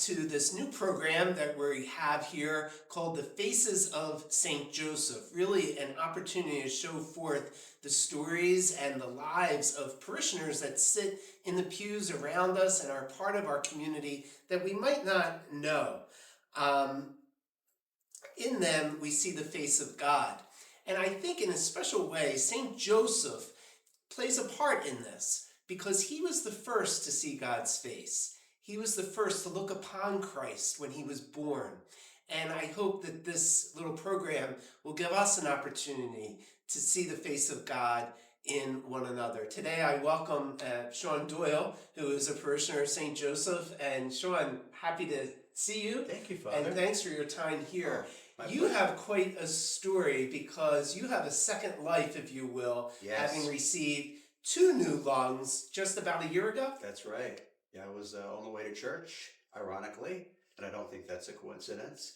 to this new program that we have here called the Faces of St. Joseph. Really an opportunity to show forth the stories and the lives of parishioners that sit in the pews around us and are part of our community that we might not know. Um, in them, we see the face of God. And I think in a special way, St. Joseph plays a part in this because he was the first to see God's face. He was the first to look upon Christ when he was born. And I hope that this little program will give us an opportunity to see the face of God in one another. Today I welcome Shawn Doyle, who is a parishioner of St. Joseph. And Shawn, happy to see you. Thank you, Father. And thanks for your time here. My You pleasure. have quite a story because you have a second life, if you will, Yes. having received 2 new lungs just about a year ago. That's right. Yeah, I was on the way to church, ironically, and I don't think that's a coincidence.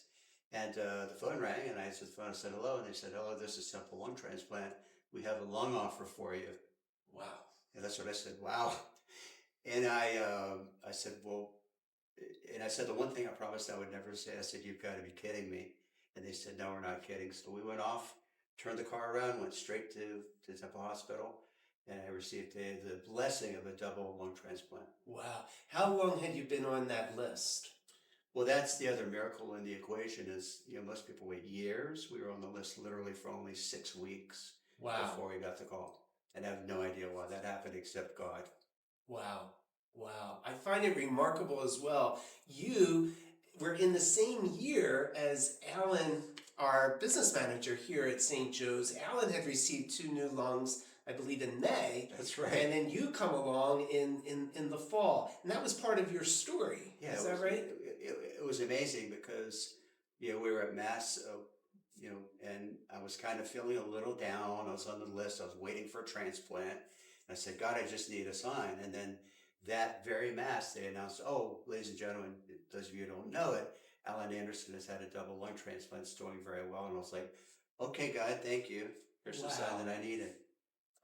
And the phone rang, and I answered the phone and said hello, and they said, "Hello, this is Temple Lung Transplant. We have a lung offer for you." Wow. And that's what I said. Wow. And I said, well, and I said the one thing I promised I would never say. I said, "You've got to be kidding me." And they said, "No, we're not kidding." So we went off, turned the car around, went straight to Temple Hospital, and I received the blessing of a double lung transplant. Wow. How long had you been on that list? Well, that's the other miracle in the equation is, most people wait years. We were on the list literally for only 6 weeks Wow. before we got the call. And I have no idea why that happened except God. Wow. Wow. I find it remarkable as well. You were in the same year as Alan, our business manager here at St. Joe's. Alan had received 2 new lungs, I believe, in May. That's right. And then you come along in the fall. And that was part of your story. Yeah, Is that right? It was amazing because, we were at Mass, and I was kind of feeling a little down. I was on the list. I was waiting for a transplant. And I said, "God, I just need a sign." And then that very Mass, they announced, "Oh, ladies and gentlemen, those of you who don't know it, Alan Anderson has had a double lung transplant. It's doing very well." And I was like, "Okay, God, thank you. Here's the sign Wow. that I needed."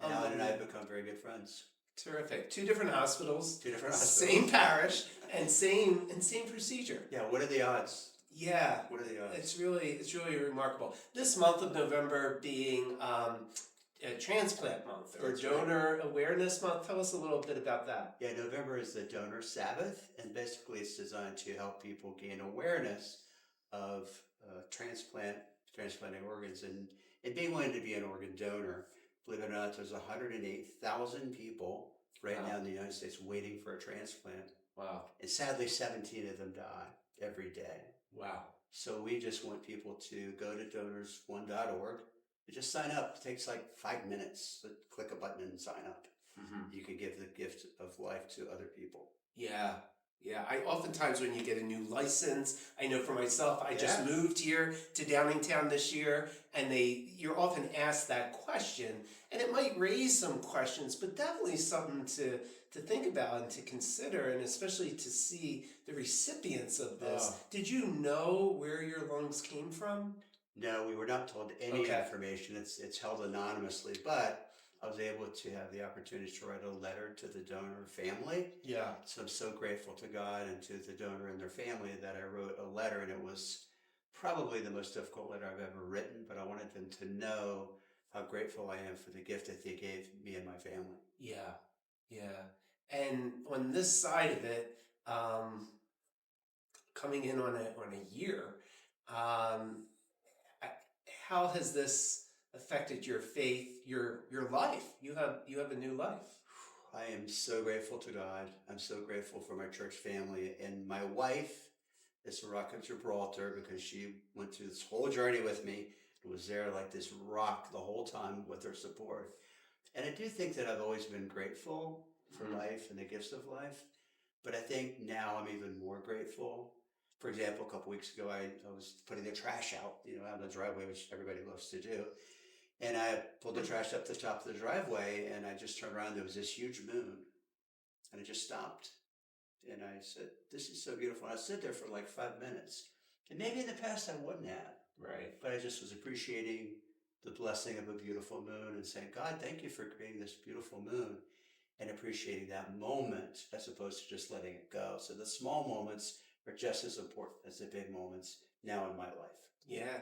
And Alan and I have become very good friends. Terrific. 2 different hospitals. 2 different hospitals. Same parish and same procedure. Yeah, what are the odds? Yeah. What are the odds? It's really remarkable. This month of November being a transplant month or That's donor awareness month. Tell us a little bit about that. Yeah, November is the Donor Sabbath, and basically it's designed to help people gain awareness of transplanting organs, and being willing to be an organ donor. Believe it or not, there's 108,000 people right now in the United States waiting for a transplant, Wow. and sadly 17 of them die every day. Wow. So we just want people to go to donorsone.org and just sign up. It takes like 5 minutes. Click a button and sign up. Mm-hmm. You can give the gift of life to other people. Yeah. Yeah, I oftentimes when you get a new license, I know for myself, I just moved here to Downingtown this year, and you're often asked that question, and it might raise some questions, but definitely something to think about and to consider, and especially to see the recipients of this. Did you know where your lungs came from? No, we were not told any information. It's held anonymously, but I was able to have the opportunity to write a letter to the donor family. Yeah. So I'm so grateful to God and to the donor and their family that I wrote a letter, and it was probably the most difficult letter I've ever written, but I wanted them to know how grateful I am for the gift that they gave me and my family. Yeah. Yeah. And on this side of it, coming in on a year, how has this affected your faith, your life? You have a new life. I am so grateful to God. I'm so grateful for my church family, and my wife is a rock of Gibraltar because she went through this whole journey with me. It was there like this rock the whole time with her support. And I do think that I've always been grateful for life and the gifts of life, but I think now I'm even more grateful. For example, a couple weeks ago, I was putting the trash out, out in the driveway, which everybody loves to do. And I pulled the trash up the top of the driveway, and I just turned around. There was this huge moon, and I just stopped. And I said, "This is so beautiful." And I stood there for like 5 minutes. And maybe in the past I wouldn't have. Right. But I just was appreciating the blessing of a beautiful moon and saying, "God, thank you for creating this beautiful moon," and appreciating that moment as opposed to just letting it go. So the small moments are just as important as the big moments now in my life. Yeah.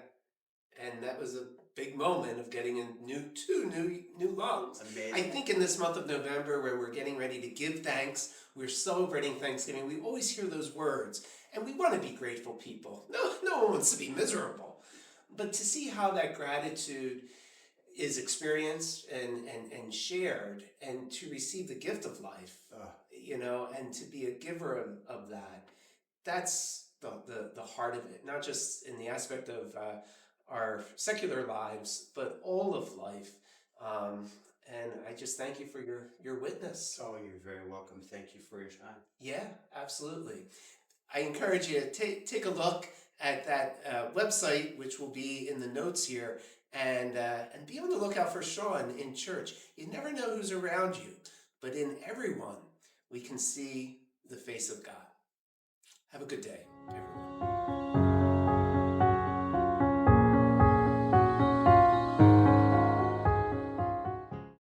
And that was a big moment of getting a two new lungs. I Amazing. think in this month of November, where we're getting ready to give thanks, we're celebrating Thanksgiving. We always hear those words, and we want to be grateful people. No one wants to be miserable, but to see how that gratitude is experienced and shared, and to receive the gift of life, Uh, and to be a giver of that, that's the heart of it, not just in the aspect of our secular lives, but all of life. Um, and I just thank you for your witness. oh, you're very welcome. Thank you for your time. Yeah, absolutely. I encourage you to take a look at that website, which will be in the notes here, and be on the lookout for Shawn in church. You never know who's around you, but in everyone we can see the face of God. Have a good day, everyone.